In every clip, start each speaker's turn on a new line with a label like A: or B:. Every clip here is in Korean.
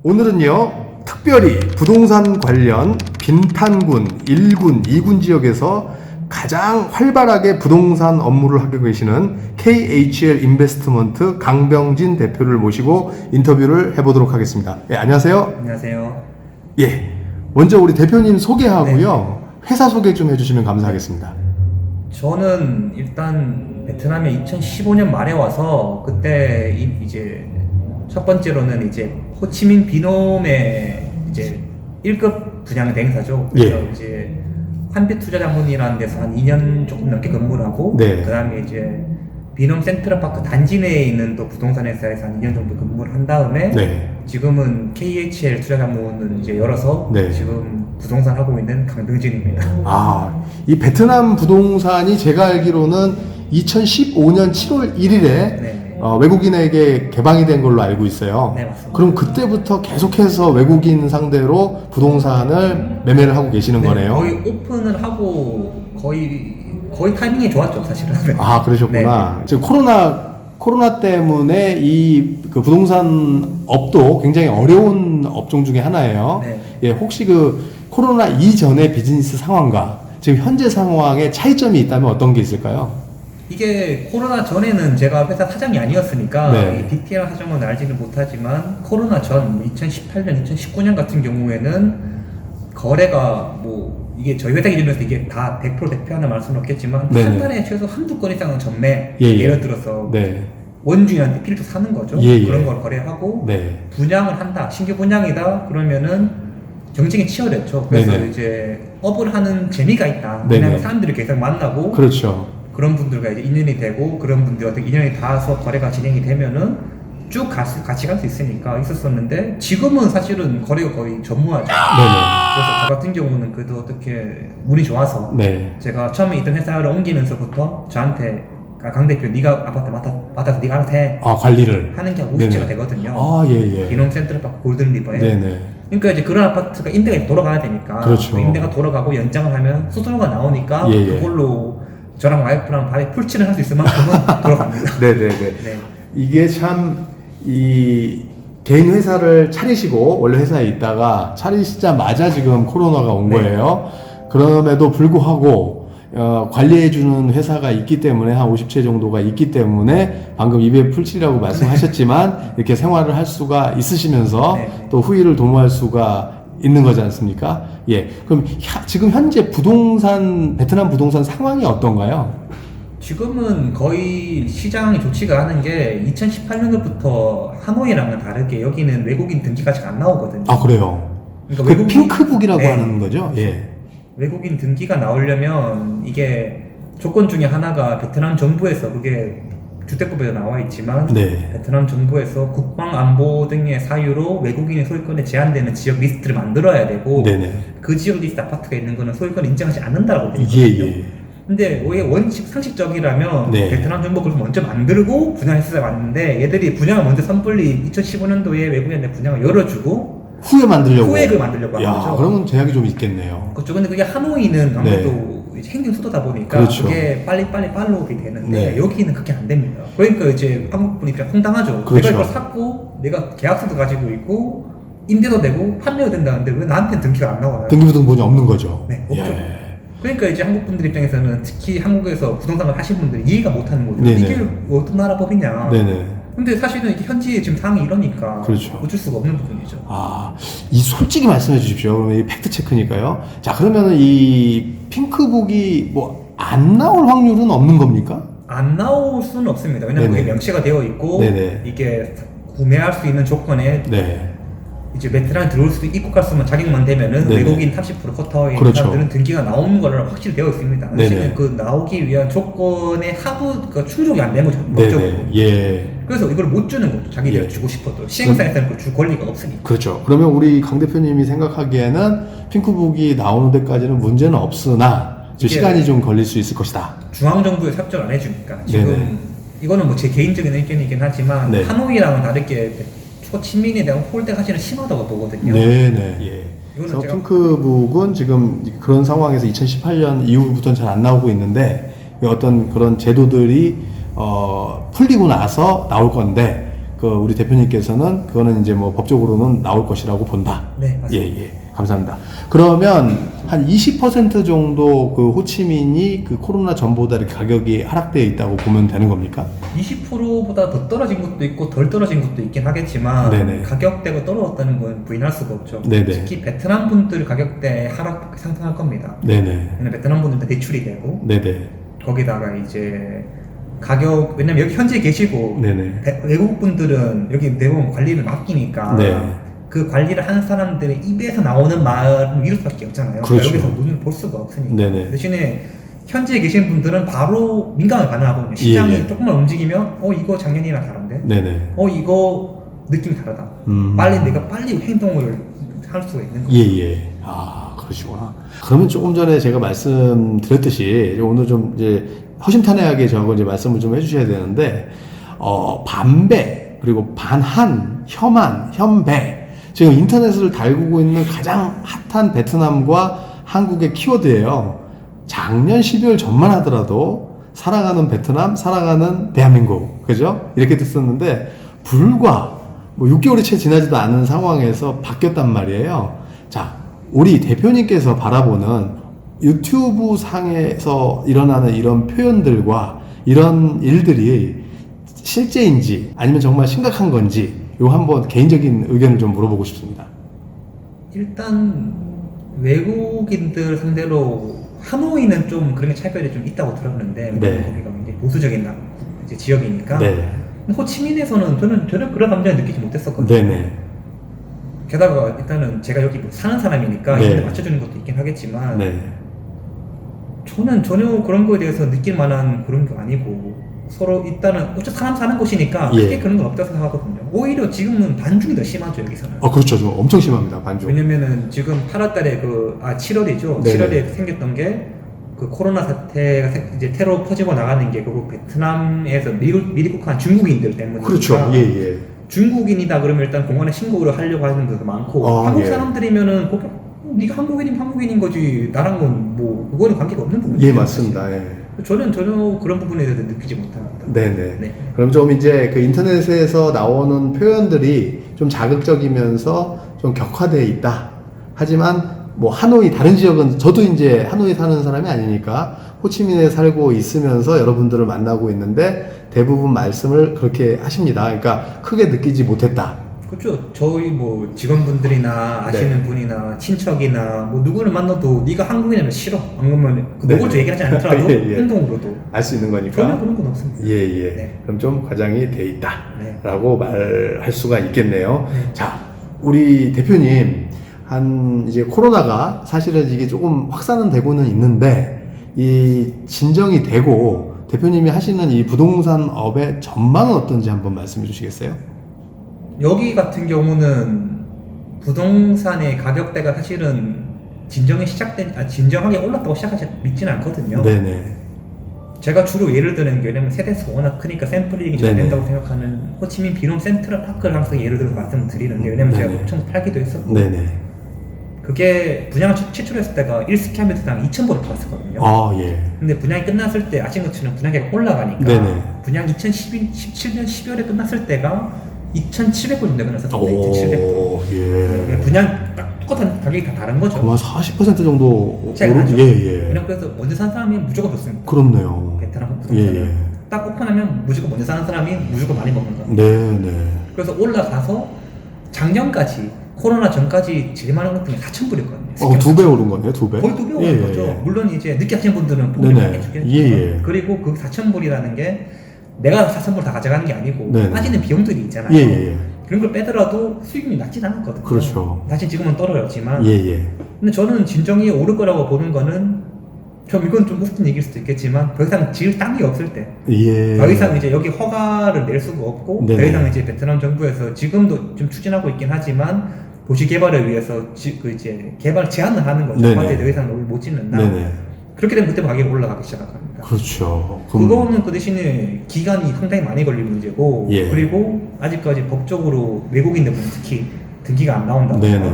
A: 오늘은요, 특별히 부동산 관련 빈탄군, 1군, 2군 지역에서 가장 활발하게 부동산 업무를 하고 계시는 KHL 인베스트먼트 강병진 대표를 모시고 인터뷰를 해보도록 하겠습니다. 예, 안녕하세요.
B: 안녕하세요.
A: 예, 먼저 우리 대표님 소개하고요, 회사 소개 좀 해주시면 감사하겠습니다.
B: 저는 일단 베트남에 2015년 말에 와서 그때 이제 첫 번째로는 이제 호치민 비놈의 이제 1급 분양 대행사죠. 그래서
A: 예.
B: 이제 한빛투자자문이라는 데서 한 2년 조금 넘게 근무를 하고,
A: 네.
B: 그 다음에 이제 비놈 센트럴파크 단지 내에 있는 또 부동산 회사에서 한 2년 정도 근무를 한 다음에,
A: 네.
B: 지금은 KHL 투자자문을 이제 열어서
A: 네.
B: 지금 부동산 하고 있는 강병진입니다.
A: 아, 이 베트남 부동산이 제가 알기로는 2015년 7월 1일에
B: 네.
A: 외국인에게 개방이 된 걸로 알고 있어요.
B: 네, 맞습니다.
A: 그럼 그때부터 계속해서 외국인 상대로 부동산을 매매를 하고 계시는
B: 네,
A: 거네요.
B: 거의 오픈을 하고 거의 타이밍이 좋았죠, 사실은.
A: 아, 그러셨구나. 지금 코로나 때문에 그 부동산 업도 굉장히 어려운 업종 중에 하나예요.
B: 네.
A: 예, 혹시 그 코로나 이전의 비즈니스 상황과 지금 현재 상황에 차이점이 있다면 어떤 게 있을까요?
B: 이게 코로나 전에는 제가 회사 사장이 아니었으니까
A: 네.
B: 이 디테일한 사정은 알지는 못하지만, 코로나 전 2018년, 2019년 같은 경우에는 거래가 뭐 이게 저희 회사 기준에서 이게 다 100% 대표하는 말씀은 없겠지만,
A: 네네.
B: 한 달에 최소 한두 건 이상은 전매,
A: 예, 예.
B: 예를 들어서
A: 네.
B: 원주인한테 필드 사는 거죠.
A: 예, 예.
B: 그런 걸 거래하고,
A: 네.
B: 분양을 한다, 신규 분양이다 그러면은 경쟁이 치열했죠. 그래서
A: 네네.
B: 이제 업을 하는 재미가 있다.
A: 네네.
B: 왜냐하면 사람들이 계속 만나고,
A: 그렇죠.
B: 그런 분들과 이제 인연이 되고, 그런 분들한테 인연이 닿아서 거래가 진행이 되면은 쭉 같이 갈 수 있으니까 있었었는데, 지금은 사실은 거래가 거의 전무하죠.
A: 네네.
B: 그래서 저 같은 경우는 그래도 어떻게 운이 좋아서,
A: 네.
B: 제가 처음에 있던 회사를 옮기면서부터 저한테 강 대표 네가 아파트 맡아서 네가 알아서 해
A: 아, 관리를.
B: 하는 게 50채가
A: 네네.
B: 되거든요.
A: 아, 예, 예.
B: 비놈 센트럴파크 골든리버에.
A: 네네.
B: 그러니까 이제 그런 아파트가 임대가 돌아가야 되니까,
A: 그렇죠.
B: 그 임대가 돌아가고 연장을 하면 수수료가 나오니까,
A: 예, 예.
B: 그걸로 저랑 와이프랑 밤에 풀칠을 할 수 있을 만큼은 돌아갑니다.
A: 네네네.
B: 네.
A: 이게 참, 개인 회사를 차리시고, 원래 회사에 있다가 차리시자마자 지금 코로나가 온
B: 네.
A: 거예요. 그럼에도 불구하고, 관리해주는 회사가 있기 때문에, 한 50채 정도가 있기 때문에, 방금 입에 풀칠이라고 말씀하셨지만, 이렇게 생활을 할 수가 있으시면서,
B: 네.
A: 또 후위를 도모할 수가 있는 거지 않습니까? 예. 그럼 지금 현재 베트남 부동산 상황이 어떤가요?
B: 지금은 거의 시장이 좋지가 않은 게, 2018년부터 하노이랑은 다르게 여기는 외국인 등기가 잘 안 나오거든요.
A: 아, 그래요?
B: 그러니까
A: 그 핑크북이라고
B: 네.
A: 하는 거죠? 예.
B: 외국인 등기가 나오려면 이게 조건 중에 하나가, 베트남 정부에서, 그게 주택법에도 나와 있지만,
A: 네.
B: 베트남 정부에서 국방 안보 등의 사유로 외국인의 소유권에 제한되는 지역 리스트를 만들어야 되고,
A: 네네.
B: 그 지역 리스트 아파트가 있는 거는 소유권 인정하지 않는다고 되어
A: 예,
B: 있거든요.
A: 예.
B: 근데 왜 상식적이라면,
A: 네.
B: 베트남 정부가 그걸 먼저 만들고 분양했어야 맞는데, 얘들이 분양을 먼저 섣불리 2015년도에 외국인한테 분양을 열어주고
A: 후에 만들려고.
B: 후에 그걸 만들려고
A: 야,
B: 한 거죠.
A: 그러면 제약이 좀 있겠네요.
B: 그쪽. 근데 그게 하노이는 아무래도 이제 행정 수도다 보니까,
A: 그렇죠.
B: 그게 빨리빨리 팔로우업이 되는데,
A: 네.
B: 여기는 그게 안 됩니다. 그러니까 이제 한국 분이 그냥 황당하죠.
A: 그렇죠.
B: 내가 이걸 샀고, 내가 계약서도 가지고 있고, 임대도 되고, 판매도 된다는데 왜 나한테는 등기가 안 나와요?
A: 등기부등본이 없는 거죠.
B: 네, 없죠.
A: 예.
B: 그러니까 이제 한국 분들 입장에서는, 특히 한국에서 부동산을 하신 분들이 이해가 못하는 거죠.
A: 네네.
B: 이게 어떤 나라 법이냐.
A: 네네.
B: 근데 사실은 이게 현지의 지금 상황이 이러니까,
A: 그렇죠.
B: 어쩔 수가 없는 부분이죠.
A: 아, 솔직히 말씀해 주십시오. 그러면 이 팩트 체크니까요. 자, 그러면은 이 핑크북이 뭐 안 나올 확률은 없는 겁니까?
B: 안 나올 수는 없습니다. 왜냐면
A: 네네.
B: 그게 명시가 되어 있고,
A: 네네.
B: 이게 구매할 수 있는 조건에
A: 네.
B: 이제 베트남에 들어올 수도, 입국할 수만 자격만 되면은
A: 네네.
B: 외국인 30% 쿼터에 있는
A: 그렇죠.
B: 사람들은 등기가 나오는 거를 확실히 되어 있습니다.
A: 네네.
B: 사실은 그 나오기 위한 조건의 하부가 충족이 안 된 거죠.
A: 네네.
B: 법적으로.
A: 예.
B: 그래서 이걸 못 주는 거죠. 자기들이
A: 예.
B: 주고 싶어도. 시행사에서는 그줄 권리가 없으니까.
A: 그렇죠. 그러면 우리 강 대표님이 생각하기에는 핑크북이 나오는 데까지는 문제는 없으나 이제
B: 이게
A: 시간이 좀 걸릴 수 있을 것이다.
B: 중앙정부에 협조를 안 해주니까. 지금
A: 네네.
B: 이거는 뭐 제 개인적인 의견이긴 하지만,
A: 네.
B: 하노이랑은 다르게 초친민에 대한 홀대가 사실은 심하다고 보거든요.
A: 네네. 예. 그래서
B: 제가-
A: 핑크북은 지금 그런 상황에서 2018년 이후부터는 잘 안 나오고 있는데 어떤 그런 제도들이 풀리고 나서 나올 건데 우리 대표님께서는 그거는 이제 뭐 법적으로는 나올 것이라고 본다.
B: 네, 맞습니다.
A: 예. 감사합니다. 그러면 한 20% 정도 그 호치민이 그 코로나 전보다 이렇게 가격이 하락되어 있다고 보면 되는 겁니까?
B: 20%보다 더 떨어진 것도 있고 덜 떨어진 것도 있긴 하겠지만
A: 네네.
B: 가격대가 떨어졌다는 건 부인할 수가 없죠.
A: 네네.
B: 특히 베트남 분들 가격대 하락 상승할 겁니다.
A: 네네.
B: 왜냐면 베트남 분들도 대출이 되고
A: 네네.
B: 거기다가 이제 가격, 왜냐면 여기 현지에 계시고
A: 네네.
B: 외국 분들은 여기 대부분 관리를 맡기니까
A: 네.
B: 그 관리를 하는 사람들의 입에서 나오는 말은 이럴 수밖에 없잖아요.
A: 그렇죠.
B: 여기서 눈을 볼 수가 없으니까.
A: 네네.
B: 대신에 현지에 계신 분들은 바로 민감하게 반응하거든요. 시장이
A: 예.
B: 조금만 움직이면 이거 작년이랑 다른데?
A: 네네.
B: 이거 느낌이 다르다. 내가 빨리 행동을 할 수가 있는 거죠.
A: 예. 그러시구나. 그러면 조금 전에 제가 말씀드렸듯이 오늘 좀 이제 허심탄회하게 저하고 이제 말씀을 좀 해주셔야 되는데, 반배, 그리고 반한, 혐한, 현배. 지금 인터넷을 달구고 있는 가장 핫한 베트남과 한국의 키워드예요. 작년 12월 전만 하더라도 사랑하는 베트남, 사랑하는 대한민국, 그죠? 이렇게 됐었는데 불과 6개월이 채 지나지도 않은 상황에서 바뀌었단 말이에요. 자, 우리 대표님께서 바라보는 유튜브 상에서 일어나는 이런 표현들과 이런 일들이 실제인지 아니면 정말 심각한 건지 요 한번 개인적인 의견을 좀 물어보고 싶습니다.
B: 일단 외국인들 상대로 하노이는 좀 그런 게 차별이 좀 있다고 들었는데
A: 네.
B: 거기가 이제 보수적인 이제 지역이니까.
A: 네.
B: 호치민에서는 저는 전혀 그런 감정을 느끼지 못했었거든요.
A: 네네.
B: 게다가 일단은 제가 여기 사는 사람이니까
A: 네.
B: 이런데 맞춰주는 것도 있긴 하겠지만
A: 네.
B: 저는 전혀 그런 거에 대해서 느낄 만한 그런 게 아니고 서로 일단은 어차피 사람 사는 곳이니까
A: 예.
B: 크게 그런 건 없다고 생각하거든요. 오히려 지금은 반중이 더 심하죠 여기서는.
A: 그렇죠. 좀 엄청 심합니다. 반중.
B: 왜냐면은 지금 8월달에 7월이죠.
A: 네네.
B: 7월에 생겼던 게 그 코로나 사태가 이제 테러 퍼지고 나가는 게 그 베트남에서 미국한 중국인들 때문이니까.
A: 그렇죠. 예.
B: 중국인이다 그러면 일단 공안에 신고를 하려고 하는 분도 많고 한국
A: 예.
B: 사람들이면은 네가 한국인이면 한국인인 거지 나랑은 뭐 그거는 관계가 없는 부분이죠.
A: 예, 맞습니다. 예.
B: 저는 전혀 그런 부분에 대해서 느끼지 못합니다.
A: 네네.
B: 네.
A: 그럼 좀 이제 그 인터넷에서 나오는 표현들이 좀 자극적이면서 좀 격화되어 있다. 하지만 뭐 하노이 다른 지역은 저도 이제 하노이 사는 사람이 아니니까 호치민에 살고 있으면서 여러분들을 만나고 있는데 대부분 말씀을 그렇게 하십니다. 그러니까 크게 느끼지 못했다.
B: 그렇죠. 저희 뭐 직원분들이나 아시는
A: 네.
B: 분이나 친척이나 뭐 누구를 만나도 네가 한국인이면 싫어. 안 그러면
A: 네.
B: 노골적으로 얘기하지 않더라도
A: 예.
B: 행동으로도
A: 알 수 있는 거니까.
B: 전혀 그런 건 없습니다.
A: 예.
B: 네.
A: 그럼 좀 과장이 돼 있다.
B: 네.
A: 라고 말할 수가 있겠네요.
B: 네.
A: 자, 우리 대표님, 이제 코로나가 사실은 이게 조금 확산은 되고는 있는데, 이 진정이 되고, 대표님이 하시는 이 부동산 업의 전망은 어떤지 한번 말씀해 주시겠어요?
B: 여기 같은 경우는 부동산의 가격대가 사실은 진정하게 올랐다고 시작하지 믿지는 않거든요.
A: 네네.
B: 제가 주로 예를 드는 게 왜냐면 세대수가 워낙 크니까 샘플링이 잘
A: 네네.
B: 된다고 생각하는 호치민 비룸 센트럴 파크를 항상 예를 들어서 말씀을 드리는데 왜냐면 제가
A: 네네.
B: 엄청 팔기도 했었고
A: 네네.
B: 그게 분양을 최초로 했을 때가 1스퀘어미터당 2,000불을 팔았었거든요.
A: 예.
B: 근데 분양이 끝났을 때 아시는 것처럼 분양가가 올라가니까
A: 네네.
B: 분양 2017년 12월에 끝났을 때가 2,700불 정도 끝났었거든요.
A: 오,
B: 2,700불.
A: 예.
B: 분양 딱 똑같은 가격이 다 다른 거죠.
A: 그만 40% 정도
B: 차이가 나죠.
A: 예.
B: 왜냐면 그래서 먼저 산 사람이 무조건 좋습니다.
A: 그렇네요.
B: 베트남 부동산은
A: 예.
B: 딱 오픈하면 무조건 먼저 사는 사람이 무조건 많이 먹는 거예요.
A: 네네.
B: 그래서 올라가서 작년까지 코로나 전까지 제일 많은 것 중에 4,000불이었거든요.
A: 2배 오른 거네요, 2배?
B: 거의 2배 오른 거죠. 물론 이제 늦게 하신 분들은
A: 네네.
B: 포기를 해주겠죠.
A: 예.
B: 그리고 그 4,000불이라는 게 내가 4,000불 다 가져가는 게 아니고
A: 네네.
B: 빠지는 비용들이 있잖아요.
A: 예.
B: 그런 걸 빼더라도 수익률이 낮진 않았거든요.
A: 그렇죠.
B: 다시 지금은 떨어졌지만
A: 예.
B: 근데 저는 진정이 오를 거라고 보는 거는 좀 이건 좀 무슨 얘기일 수도 있겠지만 더 이상 지을 땅이 없을 때
A: 예.
B: 더 이상 이제 여기 허가를 낼 수가 없고
A: 네네.
B: 더 이상 이제 베트남 정부에서 지금도 좀 추진하고 있긴 하지만 도시 개발을 위해서 이제 개발 제한을 하는 거죠.
A: 네네.
B: 과제 더 이상 못 짓는다.
A: 네네.
B: 그렇게 되면 그때 가격이 올라가기 시작합니다.
A: 그렇죠.
B: 그거는 그 대신에 기간이 상당히 많이 걸릴 문제고
A: 예.
B: 그리고 아직까지 법적으로 외국인들 특히 등기가 안 나온다고
A: 네네.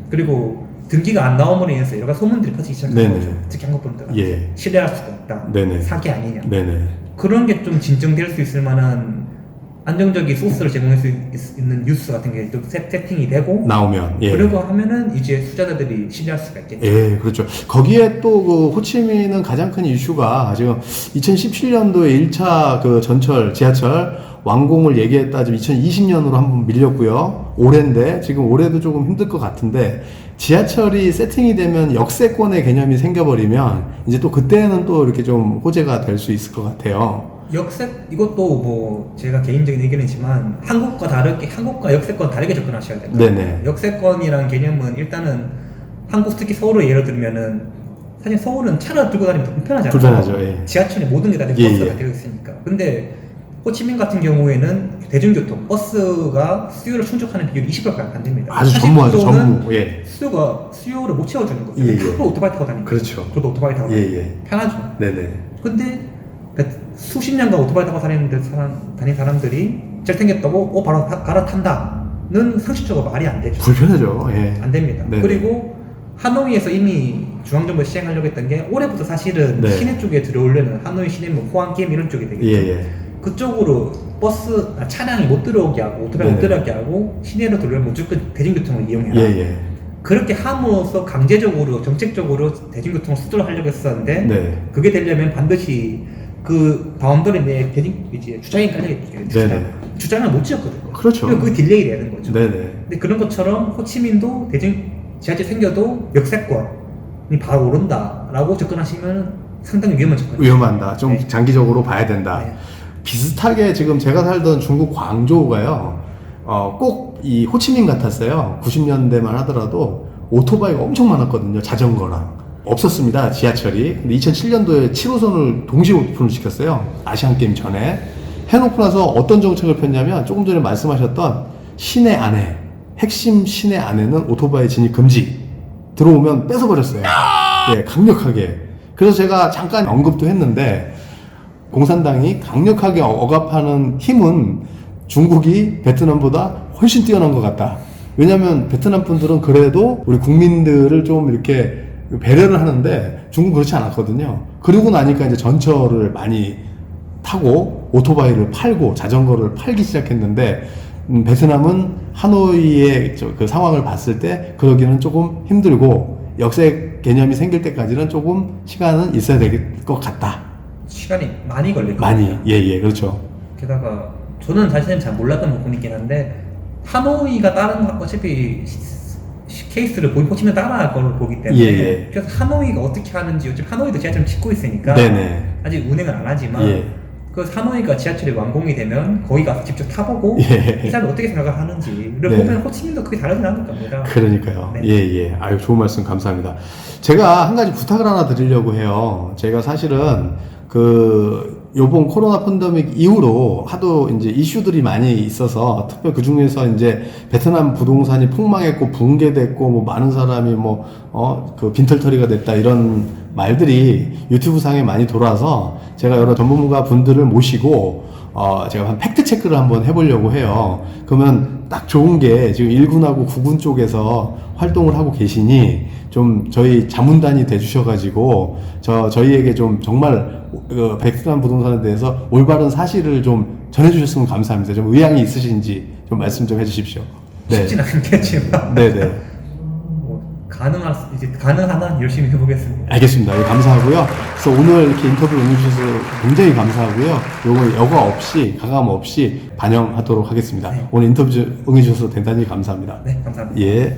B: 그리고 등기가 안 나옴으로 인해서 여러 가지 소문들이 퍼지기 시작한
A: 네네.
B: 거죠. 특히 한국분들한테
A: 예.
B: 신뢰할 수가 없다.
A: 네네.
B: 사기 아니냐.
A: 네네.
B: 그런 게 좀 진정될 수 있을 만한 안정적인 소스를 제공할 수 있는 뉴스 같은 게 또 세팅이 되고
A: 나오면 예.
B: 그러고 하면은 이제 투자자들이 신뢰할 수가 있겠죠.
A: 예, 그렇죠. 거기에 또 그 호치민은 가장 큰 이슈가 지금 2017년도에 1차 그 전철, 지하철 완공을 얘기했다 지금 2020년으로 한번 밀렸고요. 올해인데 지금 올해도 조금 힘들 것 같은데 지하철이 세팅이 되면 역세권의 개념이 생겨버리면 이제 또 그때는 또 이렇게 좀 호재가 될 수 있을 것 같아요.
B: 이것도 뭐 제가 개인적인 의견이지만 한국과 역세권 다르게 접근하셔야 돼요.
A: 네네.
B: 역세권이라는 개념은 일단은 한국 특히 서울을 예를 들면은 사실 서울은 차를 들고 다니면 더 불편하잖아요.
A: 불편하죠. 예.
B: 지하철에 모든 게 다
A: 예,
B: 버스가
A: 예.
B: 되어 있으니까. 근데 호치민 같은 경우에는 대중교통 버스가 수요를 충족하는 비율이 20%밖에 안 됩니다.
A: 아주 전무하죠.
B: 40%는
A: 전무. 예.
B: 수요를 못 채워주는 거죠.
A: 예, 예.
B: 프로 오토바이 타고 다니니까.
A: 그렇죠.
B: 저도 오토바이 타고
A: 예,
B: 다니니까
A: 예.
B: 편하죠.
A: 네네.
B: 근데 수십 년간 오토바이 타고 다닌 사람들이 잘생겼다고 바로 갈아탄다는 상식적으로 말이 안 되죠.
A: 불편하죠. 예.
B: 안 됩니다.
A: 네네.
B: 그리고 하노이에서 이미 중앙정부에 시행하려고 했던 게 올해부터 사실은
A: 네.
B: 시내 쪽에 들어오려는 하노이 시내 뭐 호안게임 이런 쪽이 되겠죠.
A: 예, 예.
B: 그쪽으로 차량이 못 들어오게 하고 오토바이 못
A: 네네.
B: 들어오게 하고 시내로 들어오면 무조건 대중교통을 이용해라.
A: 예, 예.
B: 그렇게 함으로써 강제적으로 정책적으로 대중교통을 수도를 하려고 했었는데
A: 네.
B: 그게 되려면 반드시 그 바운더리 내에 이제 주차장이 깔려있죠.
A: 네네.
B: 주차장을 못 지었거든요.
A: 그렇죠.
B: 그리고 그 딜레이 되는 거죠.
A: 네네.
B: 근데 그런 것처럼 호치민도 지하철 생겨도 역세권이 바로 오른다라고 접근하시면 상당히 위험한 접근이죠.
A: 위험한다. 좀
B: 네.
A: 장기적으로 봐야 된다.
B: 네.
A: 비슷하게 지금 제가 살던 중국 광저우가요. 꼭 이 호치민 같았어요. 90년대만 하더라도 오토바이가 엄청 많았거든요. 자전거랑. 없었습니다. 지하철이. 근데 2007년도에 7호선을 동시에 오픈을 시켰어요. 아시안게임 전에. 해놓고 나서 어떤 정책을 폈냐면 조금 전에 말씀하셨던 시내 안에, 핵심 시내 안에는 오토바이 진입 금지. 들어오면 뺏어버렸어요. 예, 강력하게. 그래서 제가 잠깐 언급도 했는데 공산당이 강력하게 억압하는 힘은 중국이 베트남보다 훨씬 뛰어난 것 같다. 왜냐하면 베트남 분들은 그래도 우리 국민들을 좀 이렇게 배려를 하는데 중국은 그렇지 않았거든요. 그러고 나니까 이제 전철을 많이 타고 오토바이를 팔고 자전거를 팔기 시작했는데 베트남은 하노이의 그 상황을 봤을 때 그러기는 조금 힘들고 역세 개념이 생길 때까지는 조금 시간은 있어야 될 것 같다.
B: 시간이 많이 걸릴 거예요.
A: 많이. 예, 그렇죠.
B: 게다가 저는 사실은 잘 몰랐던 부분이긴 한데 하노이가 다른 어차피 케이스를 호치민 따라할 걸 보기 때문에
A: 예.
B: 그래서 하노이가 어떻게 하는지 어차피 하노이도 지하철을 짓고 있으니까
A: 네네.
B: 아직 운행을 안 하지만
A: 예.
B: 그 하노이가 지하철이 완공이 되면 거기 가서 직접 타보고
A: 예.
B: 이 사람이 어떻게 생각을 하는지를
A: 네.
B: 보면 호치민도 크게 다르진 않을 겁니다.
A: 그러니까요.
B: 네.
A: 예. 아유, 좋은 말씀 감사합니다. 제가 한 가지 부탁을 하나 드리려고 해요. 제가 사실은 요번 코로나 팬데믹 이후로 하도 이제 이슈들이 많이 있어서 특히 그 중에서 이제 베트남 부동산이 폭망했고 붕괴됐고 뭐 많은 사람이 그 빈털터리가 됐다 이런 말들이 유튜브 상에 많이 돌아서 제가 여러 전문가 분들을 모시고 제가 한 팩트 체크를 한번 해보려고 해요. 그러면 딱 좋은 게 지금 1군하고 9군 쪽에서 활동을 하고 계시니 좀 저희 자문단이 돼주셔가지고 저희에게 좀 정말 베트남 부동산에 대해서 올바른 사실을 좀 전해주셨으면 감사합니다. 좀 의향이 있으신지 좀 말씀 좀 해주십시오. 네.
B: 쉽진 않겠지만
A: 네네.
B: 뭐 가능하나 열심히 해보겠습니다.
A: 알겠습니다. 예, 감사하고요. 그래서 오늘 이렇게 인터뷰를 응해주셔서 굉장히 감사하고요. 요거 여과 없이 가감 없이 반영하도록 하겠습니다.
B: 네.
A: 오늘 인터뷰 응해주셔서 대단히 감사합니다.
B: 네, 감사합니다.
A: 예.